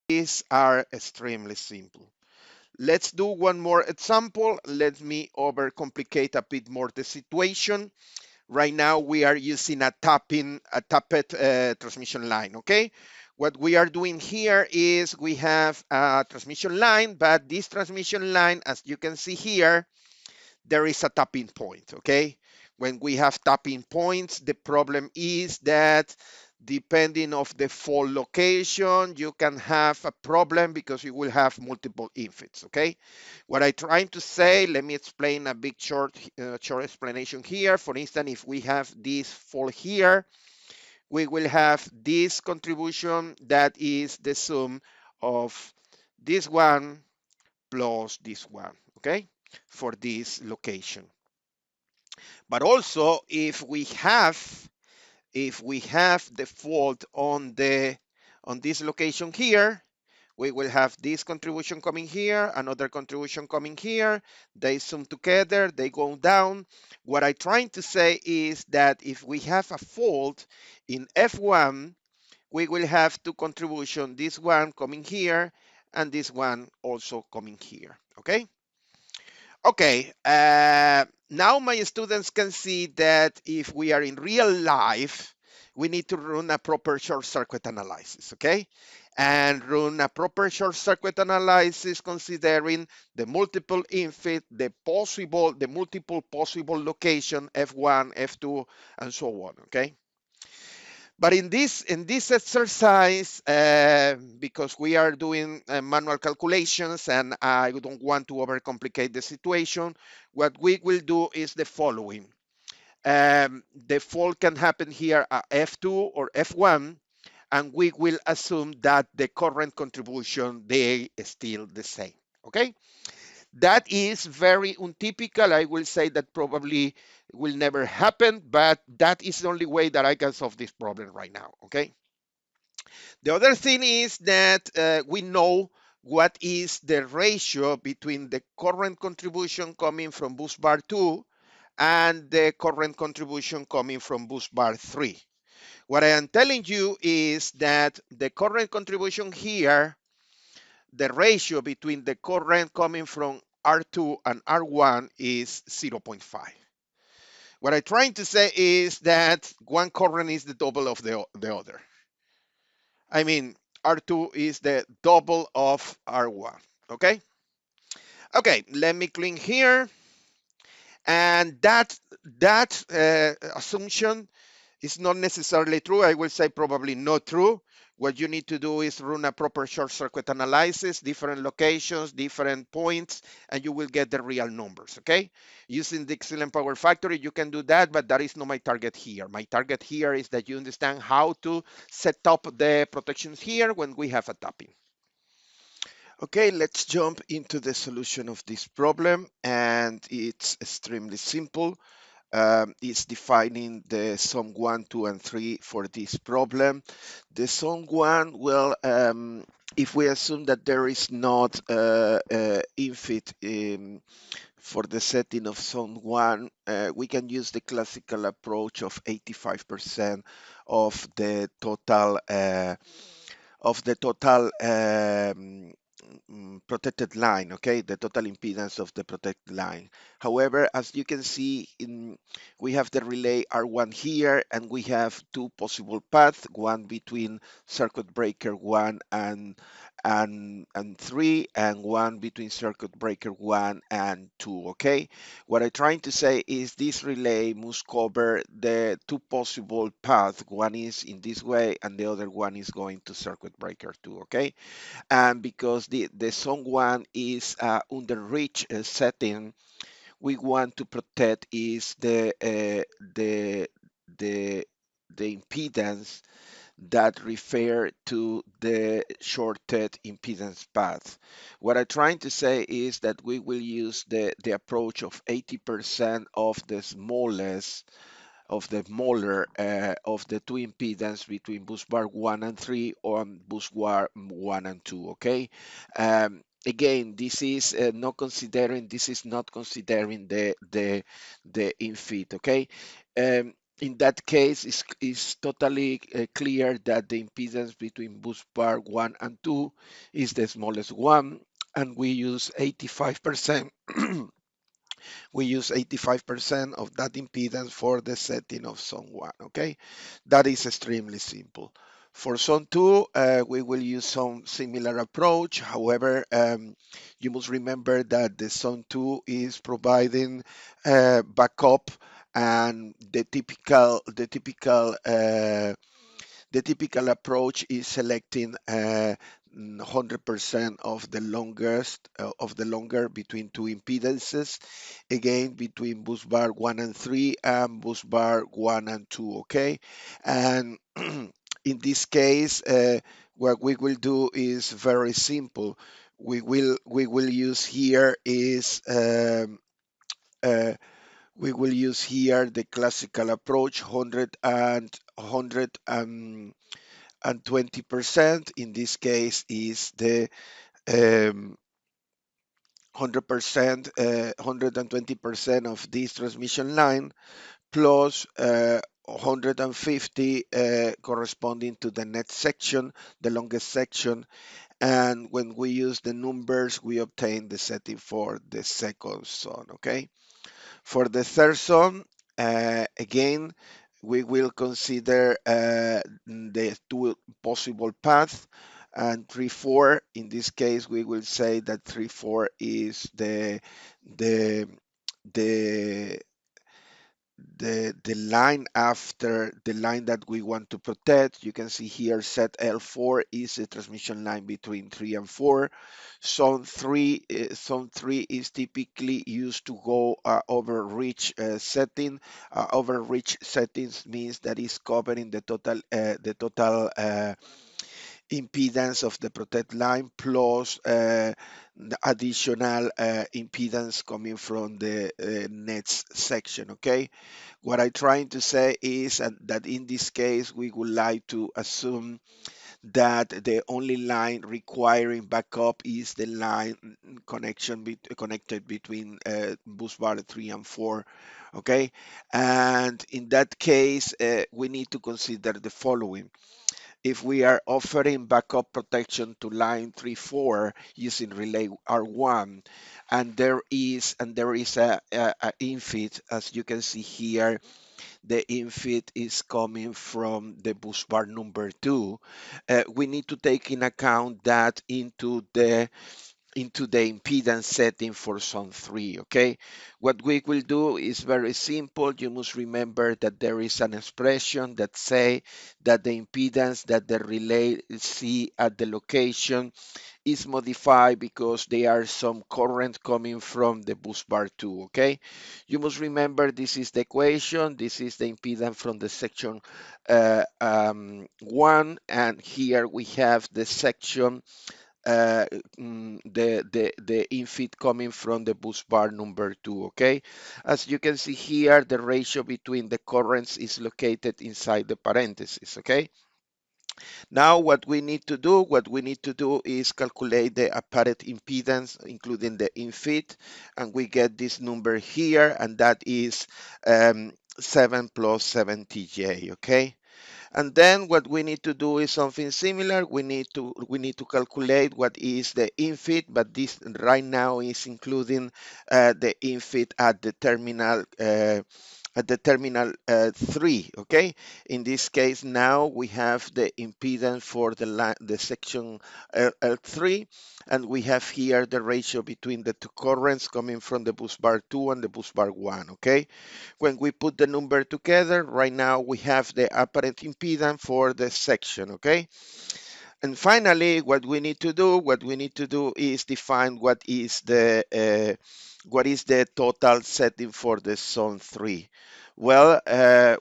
These are extremely simple. Let's do one more example. Let me overcomplicate a bit more the situation. Right now we are using a tapped transmission line, okay? What we are doing here is we have a transmission line, but this transmission line, as you can see here, there is a tapping point, okay? When we have tapping points, the problem is that depending of the fault location, you can have a problem because you will have multiple infeeds, okay? What I'm trying to say, let me explain a big short explanation here. For instance, if we have this fault here, we will have this contribution that is the sum of this one plus this one, okay, for this location. But also, if we have the fault on this location here, we will have this contribution coming here, another contribution coming here. They sum together, they go down. What I'm trying to say is that if we have a fault in F1, we will have two contributions, this one coming here and this one also coming here, okay? Okay, now my students can see that if we are in real life, we need to run a proper short circuit analysis, okay? And run a proper short circuit analysis considering the multiple infeed, the multiple possible location, F1, F2, and so on, okay? But in this exercise, because we are doing manual calculations and I don't want to overcomplicate the situation, what we will do is the following. The fault can happen here at F2 or F1, and we will assume that the current contribution, they is still the same, okay? That is very untypical. I will say that probably will never happen, but that is the only way that I can solve this problem right now, okay? The other thing is that we know what is the ratio between the current contribution coming from bus bar 2 and the current contribution coming from bus bar 3. What I am telling you is that the current contribution here, the ratio between the current coming from R2 and R1 is 0.5. What I'm trying to say is that one current is the double of the other. I mean, R2 is the double of R1, okay? Okay, let me clean here. And that assumption is not necessarily true. I will say probably not true. What you need to do is run a proper short circuit analysis, different locations, different points, and you will get the real numbers, okay? Using the excellent power factory, you can do that, but that is not my target here. My target here is that you understand how to set up the protections here when we have a tapping. Okay, let's jump into the solution of this problem, and it's extremely simple. It's defining the sum 1, 2, and 3 for this problem. The sum 1, well, if we assume that there is not infeed for the setting of sum 1, we can use the classical approach of 85% of the total protected line, okay, the total impedance of the protected line. However, as you can see, we have the relay R1 here, and we have two possible paths, one between circuit breaker 1 and 3, and one between circuit breaker 1 and 2, okay? What I'm trying to say is this relay must cover the two possible paths. One is in this way, and the other one is going to circuit breaker 2, okay? And because the sum 1 is under reach setting, we want to protect is the impedance that refer to the shorted impedance path. What I'm trying to say is that we will use the approach of 80% of the smallest of the smaller of the two impedance between bus bar 1 and 3 or bus bar 1 and 2, okay? Again, this is not considering the infeed, okay? in that case, it's totally clear that the impedance between bus bar 1 and 2 is the smallest one, and we use 85%. We use 85% of that impedance for the setting of zone 1, okay? That is extremely simple. For zone 2, we will use some similar approach. However, you must remember that the zone 2 is providing backup, and the typical approach is selecting 100% of the longest of the longer between two impedances, again between bus bar 1 and 3 and bus bar 1 and 2, okay? And in this case, what we will do is very simple. We will use here is uh, we will use here the classical approach, 120%. In this case is the 100%, 120% of this transmission line plus 150 corresponding to the next section, the longest section. And when we use the numbers, we obtain the setting for the second zone, okay? For the third zone, again, we will consider the two possible paths, and 3-4. In this case, we will say that 3-4 is the the the line after the line that we want to protect. You can see here set L4 is the transmission line between 3 and 4. Zone 3 is typically used to go over reach setting. Over reach settings means that is covering the total impedance of the protect line plus the additional impedance coming from the next section, okay? What I'm trying to say is that in this case, we would like to assume that the only line requiring backup is the line connected between bus bar 3 and 4, okay? And in that case, we need to consider the following. If we are offering backup protection to line 3-4 using relay R1, and there is a infeed, as you can see here, the infeed is coming from the bus bar number 2. We need to take in account that into the impedance setting for zone 3, okay? What we will do is very simple. You must remember that there is an expression that say that the impedance that the relay see at the location is modified because there are some current coming from the bus bar 2, okay? You must remember this is the equation, this is the impedance from the section 1, and here we have the section uh, the infeed coming from the bus bar number 2, okay? As you can see here, the ratio between the currents is located inside the parentheses, okay? Now what we need to do is calculate the apparent impedance, including the infeed, and we get this number here, and that is 7 plus 70J, okay? And then what we need to do is something similar. We need to calculate what is the infeed, but this right now is including the infeed at the terminal 3, okay? In this case, now we have the impedance for the section L3, and we have here the ratio between the two currents coming from the bus bar 2 and the bus bar 1, okay? When we put the number together, right now we have the apparent impedance for the section, okay? And finally, what we need to do is define what is the total setting for the zone 3. Well,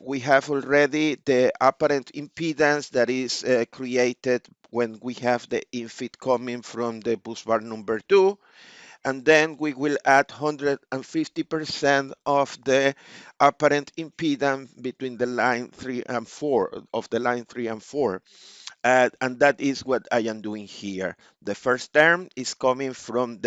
we have already the apparent impedance that is created when we have the infeed coming from the bus bar number 2, and then we will add 150% of the apparent impedance between the line 3 and 4 of the line 3 and 4. And that is what I am doing here. The first term is coming from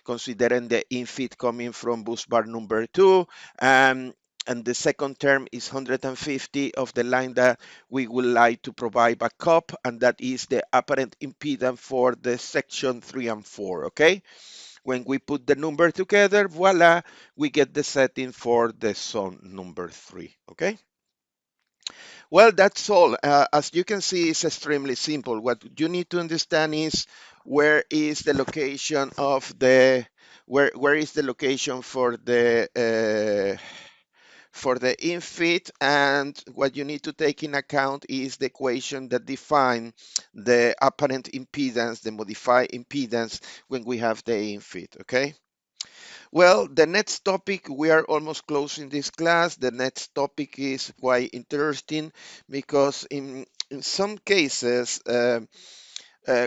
considering the infeed coming from bus bar number 2, and and the second term is 150 of the line that we would like to provide backup, and that is the apparent impedance for the section 3 and 4, okay? When we put the number together, voila, we get the setting for the zone number 3, okay? Well, that's all. As you can see, it's extremely simple. What you need to understand is where is the location of the where is the location for the infeed, and what you need to take in account is the equation that define the apparent impedance, the modified impedance when we have the infeed, okay? Well, the next topic, we are almost closing this class. The next topic is quite interesting because in some cases,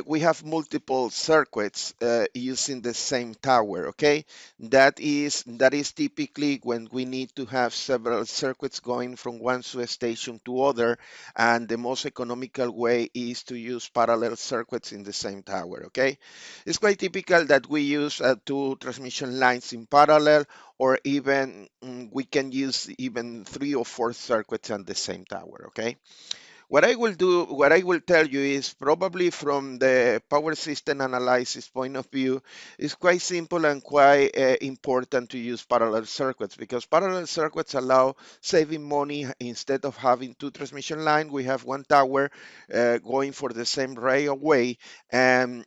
we have multiple circuits using the same tower, okay? That is typically when we need to have several circuits going from one substation to other, and the most economical way is to use parallel circuits in the same tower, okay? It's quite typical that we use two transmission lines in parallel, or even we can use even 3 or 4 circuits on the same tower, okay? What I will tell you is probably from the power system analysis point of view, it's quite simple and quite important to use parallel circuits, because parallel circuits allow saving money. Instead of having two transmission lines, we have one tower going for the same railway, and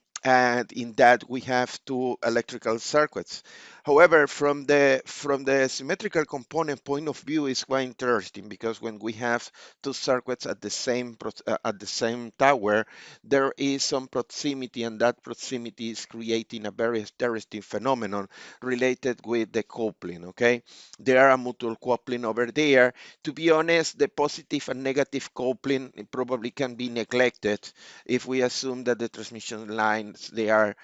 in that we have two electrical circuits. However, from the symmetrical component point of view, is quite interesting, because when we have two circuits at the same tower, there is some proximity, and that proximity is creating a very interesting phenomenon related with the coupling, okay? There are a mutual coupling over there. To be honest, the positive and negative coupling probably can be neglected if we assume that the transmission lines, they are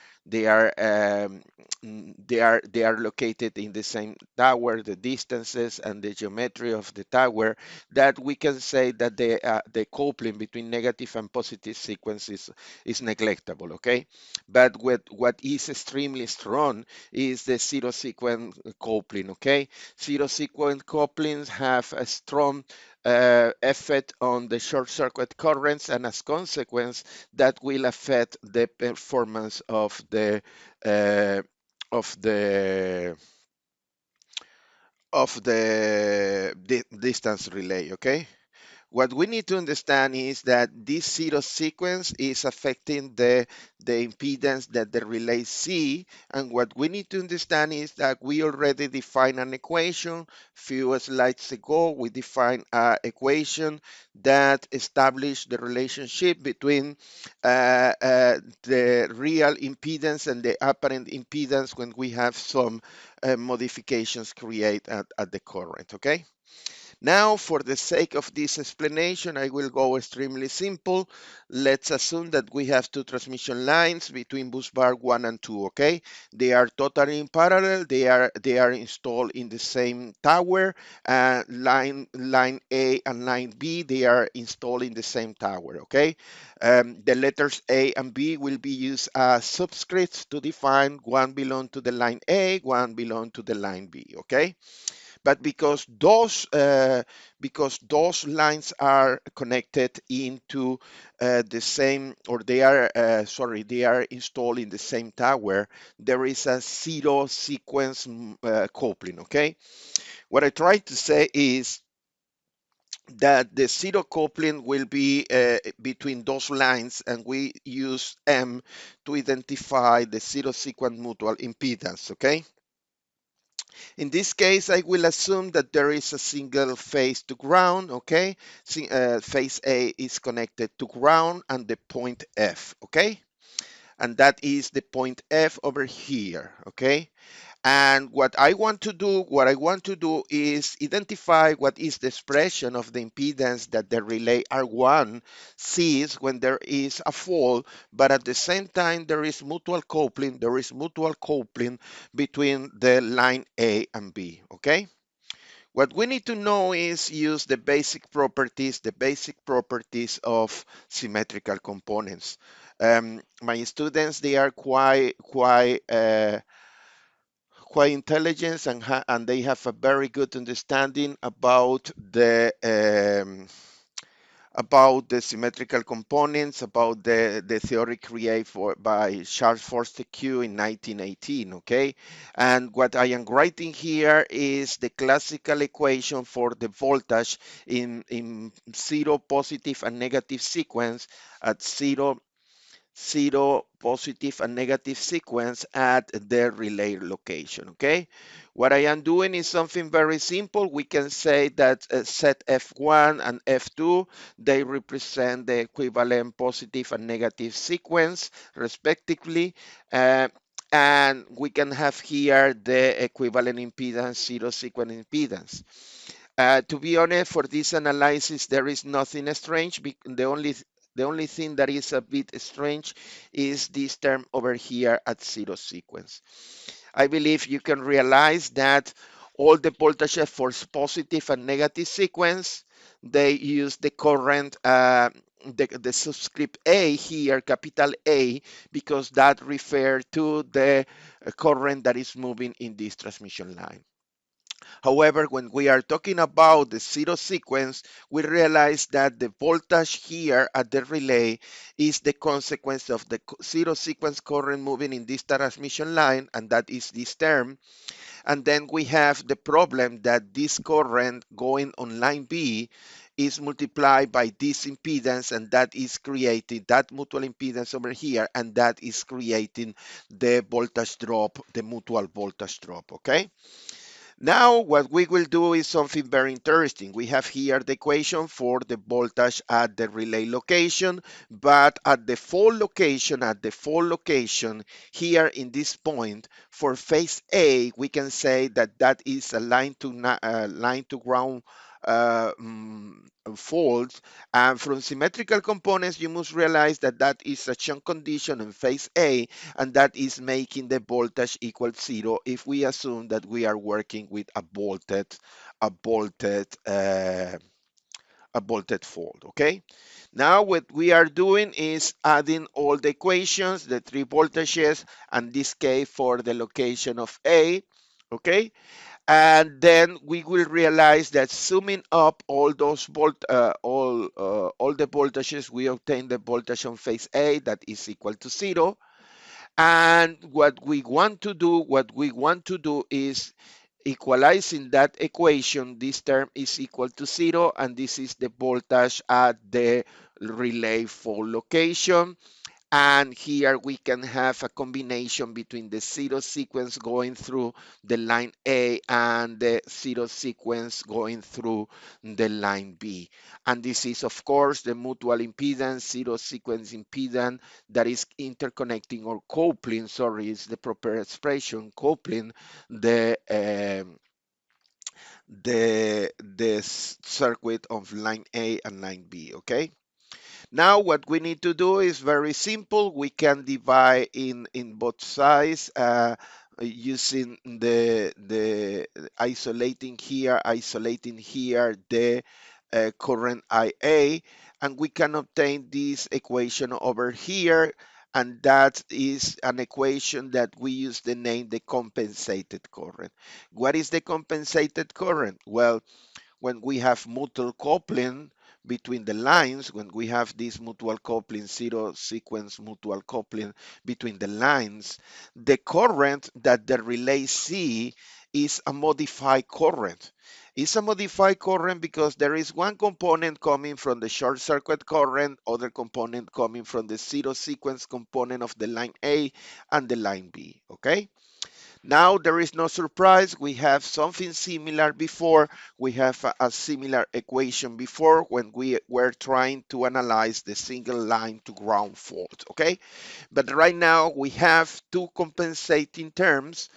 located in the same tower, the distances and the geometry of the tower, that we can say that the coupling between negative and positive sequences is neglectable, okay? But what is extremely strong is the zero sequence coupling, okay? Zero sequence couplings have a strong effect on the short circuit currents, and as consequence, that will affect the performance uh, of the distance relay, okay? What we need to understand is that this zero sequence is affecting the impedance that the relay see, and what we need to understand is that we already defined an equation. Few slides ago, we defined an equation that established the relationship between the real impedance and the apparent impedance when we have some modifications created at the current, okay? Now, for the sake of this explanation, I will go extremely simple. Let's assume that we have two transmission lines between bus bar 1 and 2, okay? They are totally in parallel. They are installed in the same tower. Line A and line B, they are installed in the same tower, okay? The letters A and B will be used as subscripts to define one belong to the line A, one belong to the line B, okay? But because those lines are connected into the same, or they are installed in the same tower, there is a zero sequence coupling, okay? What I try to say is that the zero coupling will be between those lines, and we use M to identify the zero sequence mutual impedance, okay? In this case, I will assume that there is a single phase to ground, okay? Phase A is connected to ground and the point F, okay? And that is the point F over here, okay? And what I want to do is identify what is the expression of the impedance that the relay R1 sees when there is a fault, but at the same time there is mutual coupling. There is mutual coupling between the line A and B. Okay. What we need to know is use the basic properties of symmetrical components. My students, they are quite intelligent and they have a very good understanding about the symmetrical components, about the theory created by Charles Fortescue in 1918, okay? And what I am writing here is the classical equation for the voltage in zero positive and negative sequence at zero positive and negative sequence at the relay location, okay? What I am doing is something very simple. We can say that set F1 and F2, they represent the equivalent positive and negative sequence, respectively. Uh, and we can have here the equivalent impedance, zero sequence impedance. To be honest, for this analysis, there is nothing strange. The only thing that is a bit strange is this term over here at zero sequence. I believe you can realize that all the voltages for positive and negative sequence, they use the current, the subscript A here, capital A, because that refers to the current that is moving in this transmission line. However, when we are talking about the zero sequence, we realize that the voltage here at the relay is the consequence of the zero sequence current moving in this transmission line, and that is this term. And then we have the problem that this current going on line B is multiplied by this impedance, and that is creating that mutual impedance over here, and that is creating the voltage drop, the mutual voltage drop, okay? Now, what we will do is something very interesting. We have here the equation for the voltage at the relay location, but at the fault location, here in this point, for phase A, we can say that that is a line to ground uh, mm, fault. And from symmetrical components, you must realize that that is a shunt condition in phase A, and that is making the voltage equal zero if we assume that we are working with a volted uh, a volted fault. Okay, now what we are doing is adding all the equations, the three voltages, and this case for the location of A. Okay, and then we will realize that summing up all those all the voltages, we obtain the voltage on phase A that is equal to zero. And what we want to do is equalizing that equation. This term is equal to zero, and this is the voltage at the relay fault location. And here we can have a combination between the zero sequence going through the line A and the zero sequence going through the line B. And this is, of course, the mutual impedance, zero sequence impedance that is interconnecting or coupling, sorry, is the proper expression, coupling the circuit of line A and line B, okay? Now what we need to do is very simple. We can divide in both sides using the isolating here the current IA, and we can obtain this equation over here, and that is an equation that we use the name the compensated current. What is the compensated current? Well, when we have mutual coupling between the lines, when we have this mutual coupling, zero sequence mutual coupling between the lines, the current that the relay see is a modified current. It's a modified current because there is one component coming from the short circuit current, other component coming from the zero sequence component of the line A and the line B, okay? Now there is no surprise. We have something similar before. We have a similar equation before when we were trying to analyze the single line to ground fault, okay? But right now we have two compensating terms.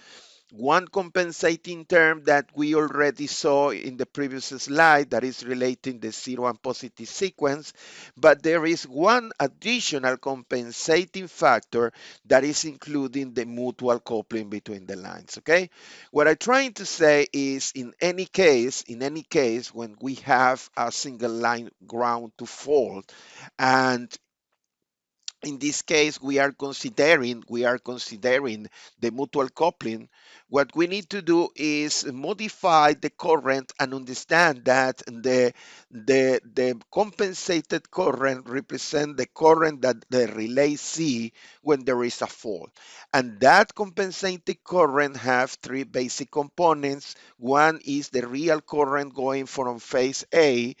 One compensating term that we already saw in the previous slide that is relating the zero and positive sequence, but there is one additional compensating factor that is including the mutual coupling between the lines, okay? What I'm trying to say is in any case, when we have a single line ground to fault and in this case we are considering the mutual coupling. What we need to do is modify the current and understand that the compensated current represent the current that the relay see when there is a fault, and that compensated current have three basic components. One is the real current going from phase A,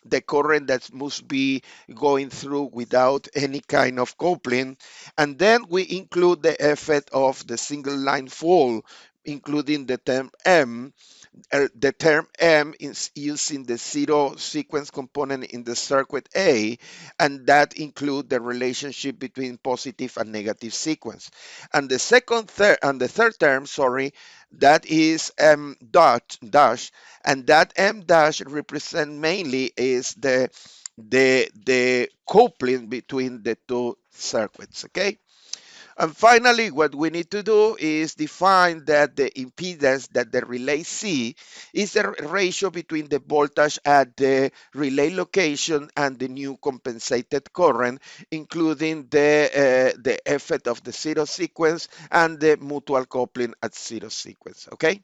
the current that must be going through without any kind of coupling. And then we include the effect of the single line fall, including the term M. The term M is using the zero sequence component in the circuit A, and that include the relationship between positive and negative sequence. And the third term, sorry, that is M dot dash, and that M dash represent mainly is the coupling between the two circuits. Okay. And finally, what we need to do is define that the impedance that the relay see is the ratio between the voltage at the relay location and the new compensated current, including the effect of the zero sequence and the mutual coupling at zero sequence. Okay.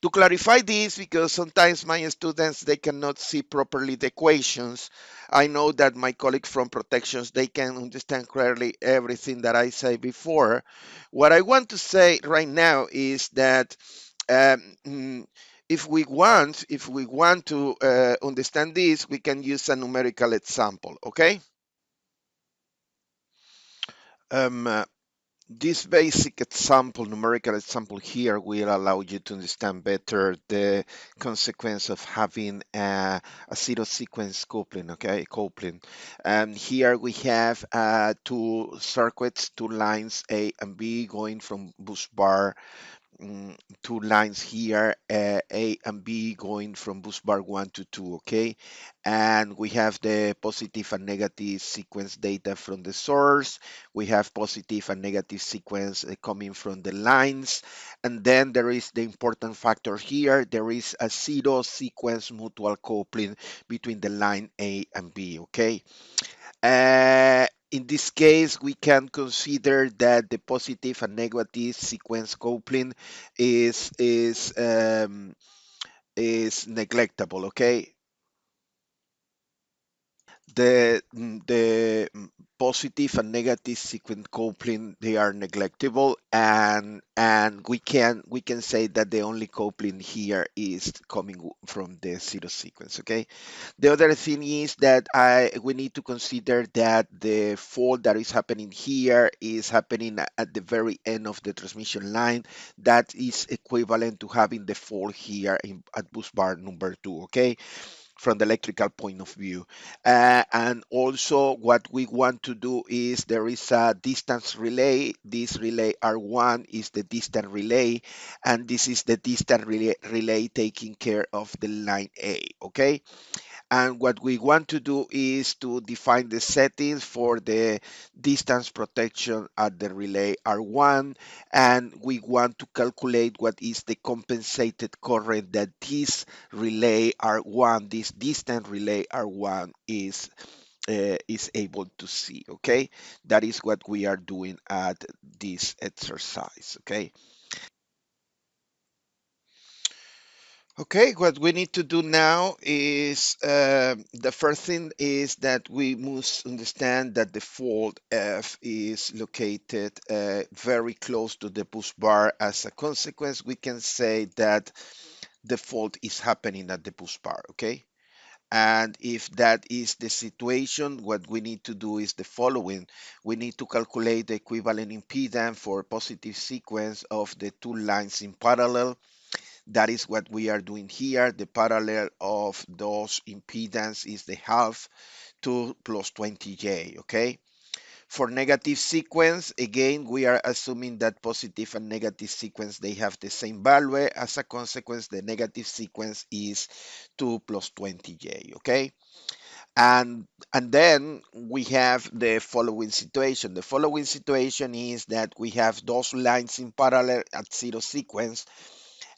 To clarify this, because sometimes my students they cannot see properly the equations, I know that my colleague from protections they can understand clearly everything that I say before. What I want to say right now is that um, mm, if we want to understand this, we can use a numerical example. Okay. Um, This basic example, numerical example here, will allow you to understand better the consequence of having a zero sequence coupling, okay, coupling. And here we have two circuits, two lines A and B going from bus bar, two lines here, A and B going from bus bar 1 to 2, okay? And we have the positive and negative sequence data from the source. We have positive and negative sequence coming from the lines. And then there is the important factor here. There is a zero sequence mutual coupling between the line A and B, okay? In this case, we can consider that the positive and negative sequence coupling is is um, is neglectable. Okay, the positive and negative sequence coupling they are neglectable, and we can say that the only coupling here is coming from the zero sequence. Okay. The other thing is that we need to consider that the fault that is happening here is happening at the very end of the transmission line. That is equivalent to having the fault here at bus bar number 2, okay, from the electrical point of view. And also what we want to do is there is a distance relay. This relay R1 is the distant relay, and this is the distant relay taking care of the line A, okay? And what we want to do is to define the settings for the distance protection at the relay R1, and we want to calculate what is the compensated current that this relay R1, this distant relay R1 is able to see. Okay, that is what we are doing at this exercise. Okay. Okay, what we need to do now is the first thing is that we must understand that the fault F is located very close to the bus bar. As a consequence, we can say that the fault is happening at the bus bar, okay? And if that is the situation, what we need to do is the following. We need to calculate the equivalent impedance for positive sequence of the two lines in parallel. That is what we are doing here. The parallel of those impedance is the half 2 plus 20J, okay? For negative sequence, again, we are assuming that positive and negative sequence, they have the same value. As a consequence, the negative sequence is 2 plus 20J, okay? And then we have the following situation. The following situation is that we have those lines in parallel at zero sequence,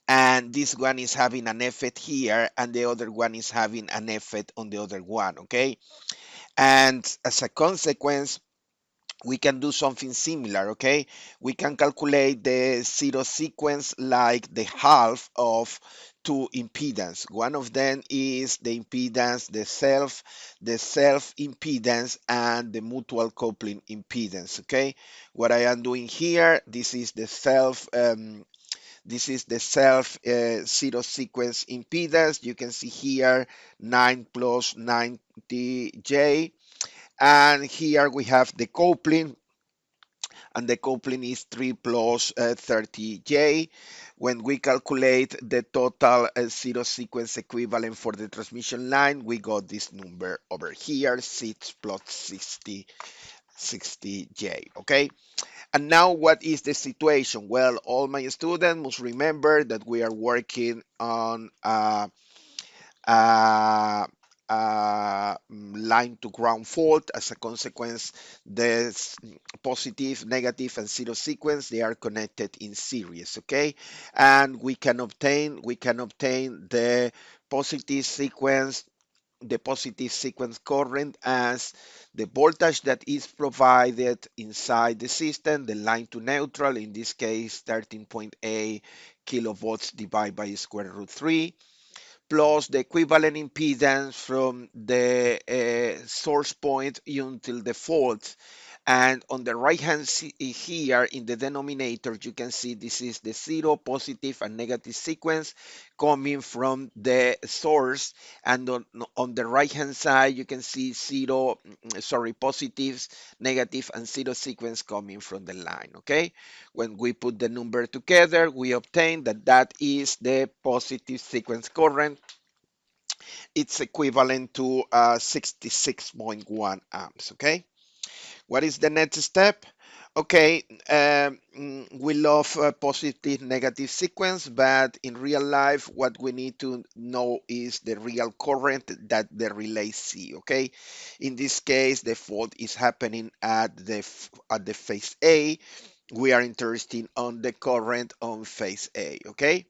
and this one is having an effect here and the other one is having an effect on the other one, okay? And as a consequence, we can do something similar, okay? We can calculate the zero sequence like the half of two impedance. One of them is the impedance, the self impedance, and the mutual coupling impedance, okay? What I am doing here, this is the self zero sequence impedance. You can see here 9 plus 90J. And here we have the coupling, and the coupling is 3 plus 30J. When we calculate the total zero sequence equivalent for the transmission line, we got this number over here, 6 plus 60J, okay? And now what is the situation? Well, all my students must remember that we are working on uh, line to ground fault. As a consequence, the positive, negative, and zero sequence, they are connected in series, okay? And we can obtain the positive sequence current as the voltage that is provided inside the system, the line to neutral, in this case 13.8 kilovolts divided by square root 3, plus the equivalent impedance from the source point until the fault. And on the right hand here in the denominator, you can see this is the zero, positive, and negative sequence coming from the source. And on the right hand side, you can see positives, negative, and zero sequence coming from the line. Okay. When we put the number together, we obtain that that is the positive sequence current. It's equivalent to 66.1 amps. Okay. What is the next step? Okay, we love positive negative sequence, but in real life, what we need to know is the real current that the relay see. Okay, in this case, the fault is happening at the phase A. We are interested on the current on phase A. Okay,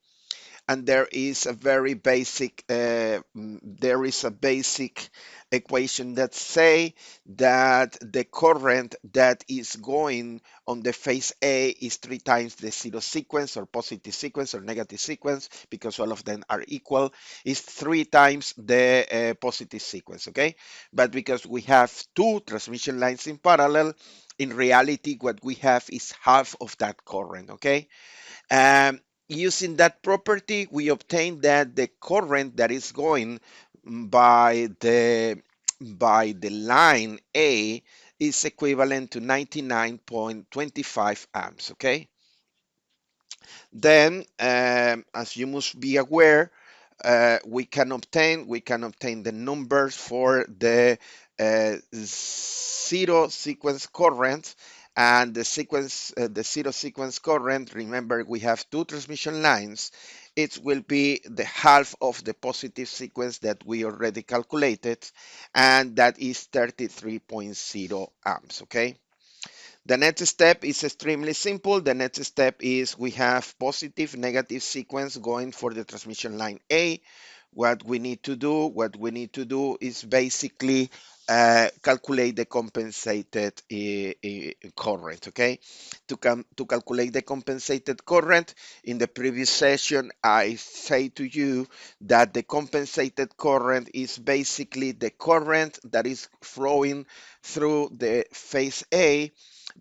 and there is a very basic there is a basic equation that say that the current that is going on the phase A is 3 times the zero sequence or positive sequence or negative sequence, because all of them are equal, is 3 times the positive sequence. Okay, but because we have two transmission lines in parallel, in reality what we have is half of that current. Okay, um, using that property, we obtain that the current that is going by the line A is equivalent to 99.25 amps. Okay. Then, as you must be aware, we can obtain the numbers for the zero sequence current and the zero sequence current. Remember, we have two transmission lines. It will be the half of the positive sequence that we already calculated, and that is 33.0 amps. Okay. The next step is extremely simple. The next step is we have positive, negative sequence going for the transmission line A. What we need to do is basically calculate the compensated current. Okay, to calculate the compensated current, in the previous session I say to you that the compensated current is basically the current that is flowing through the phase A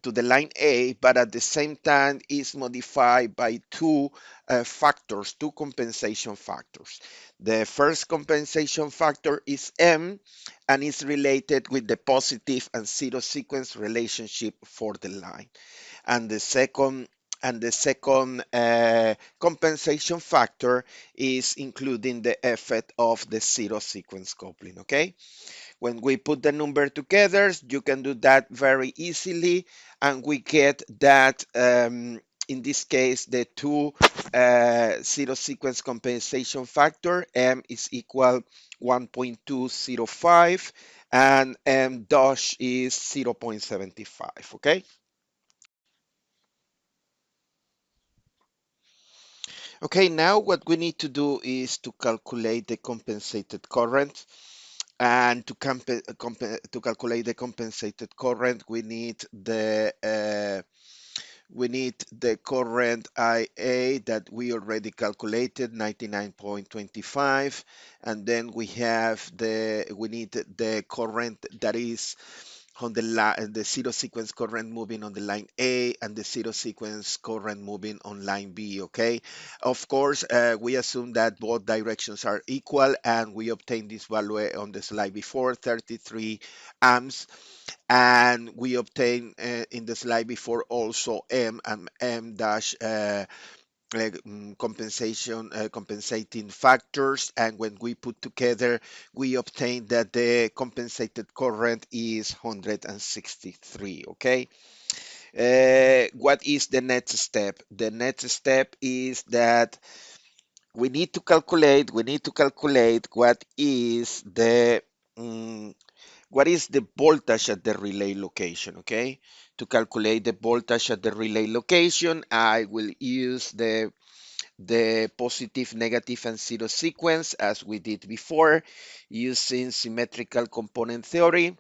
to the line A, but at the same time is modified by two compensation factors. The first compensation factor is M and is related with the positive and zero sequence relationship for the line. And the second compensation factor is including the effect of the zero sequence coupling. Okay. When we put the number together, you can do that very easily, and we get that in this case, the two zero sequence compensation factor, M is equal 1.205 and M dash is 0.75, okay? Okay, now what we need to do is to calculate the compensated current. And to calculate the compensated current, we need the current IA that we already calculated, 99.25, and then we need the current that is on the zero sequence current moving on the line A and the zero sequence current moving on line B, okay? Of course, we assume that both directions are equal, and we obtain this value on the slide before, 33 amps, and we obtain in the slide before also M and M dash compensating factors, and when we put together we obtain that the compensated current is 163. Okay, what is the next step? The next step is that we need to calculate mm, what is the voltage at the relay location. Okay, to calculate the voltage at the relay location, I will use the positive, negative, and zero sequence as we did before. Using symmetrical component theory,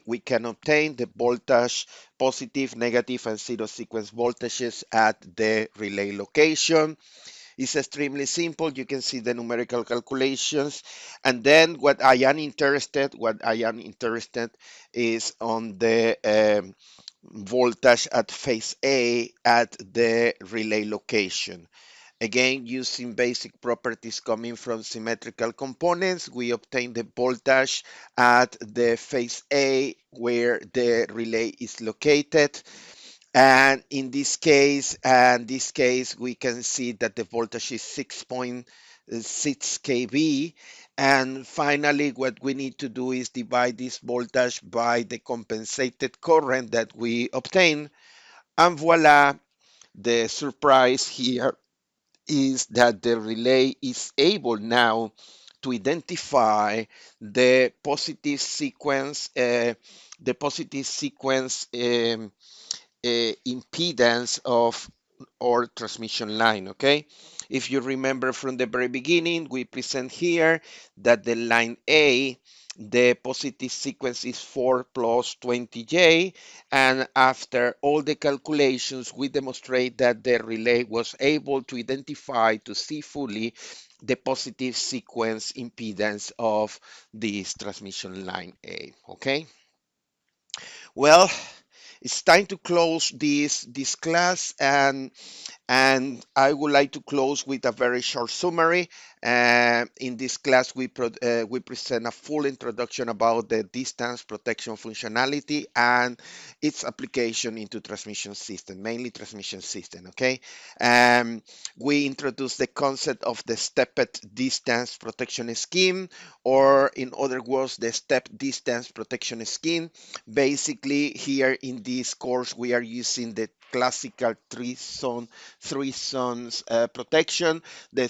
we can obtain the voltage, positive, negative, and zero sequence voltages at the relay location. It's extremely simple. You can see the numerical calculations. And then what I am interested is on the voltage at phase A at the relay location. Again, using basic properties coming from symmetrical components, we obtain the voltage at the phase A where the relay is located. And in this case, we can see that the voltage is 6.6 kV. And finally, what we need to do is divide this voltage by the compensated current that we obtain. And voila, the surprise here is that the relay is able now to identify the positive sequence impedance of our transmission line. Okay, if you remember from the very beginning, we present here that the line A, the positive sequence is 4 plus 20J, and after all the calculations we demonstrate that the relay was able to identify, to see fully the positive sequence impedance of this transmission line A. Okay, well, it's time to close this class, and I would like to close with a very short summary. In this class, we present a full introduction about the distance protection functionality and its application into transmission system, mainly transmission system. Okay, we introduce the concept of the stepped distance protection scheme, or in other words, the step distance protection scheme. Basically, here in this course, we are using the classical three zones protection. The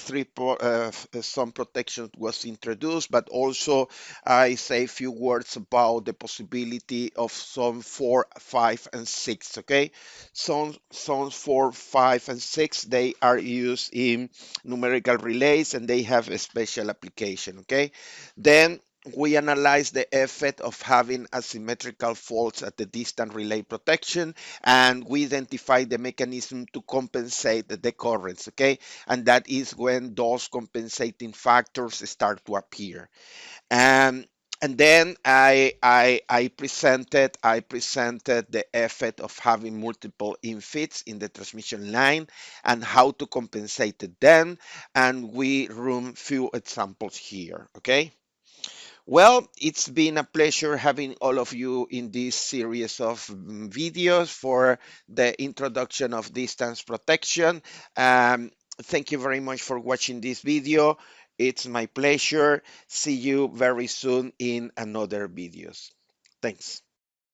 zone protection was introduced, but also I say a few words about the possibility of zone 4, 5, and 6. Okay, zones 4, 5, and 6, they are used in numerical relays and they have a special application. Okay, then we analyze the effect of having asymmetrical faults at the distant relay protection, and we identify the mechanism to compensate the currents. Okay, and that is when those compensating factors start to appear. um, and then I presented the effect of having multiple infeeds in the transmission line and how to compensate it then, and we run few examples here. Okay, well, it's been a pleasure having all of you in this series of videos for the introduction of distance protection. Thank you very much for watching this video. It's my pleasure. See you very soon in another videos. Thanks.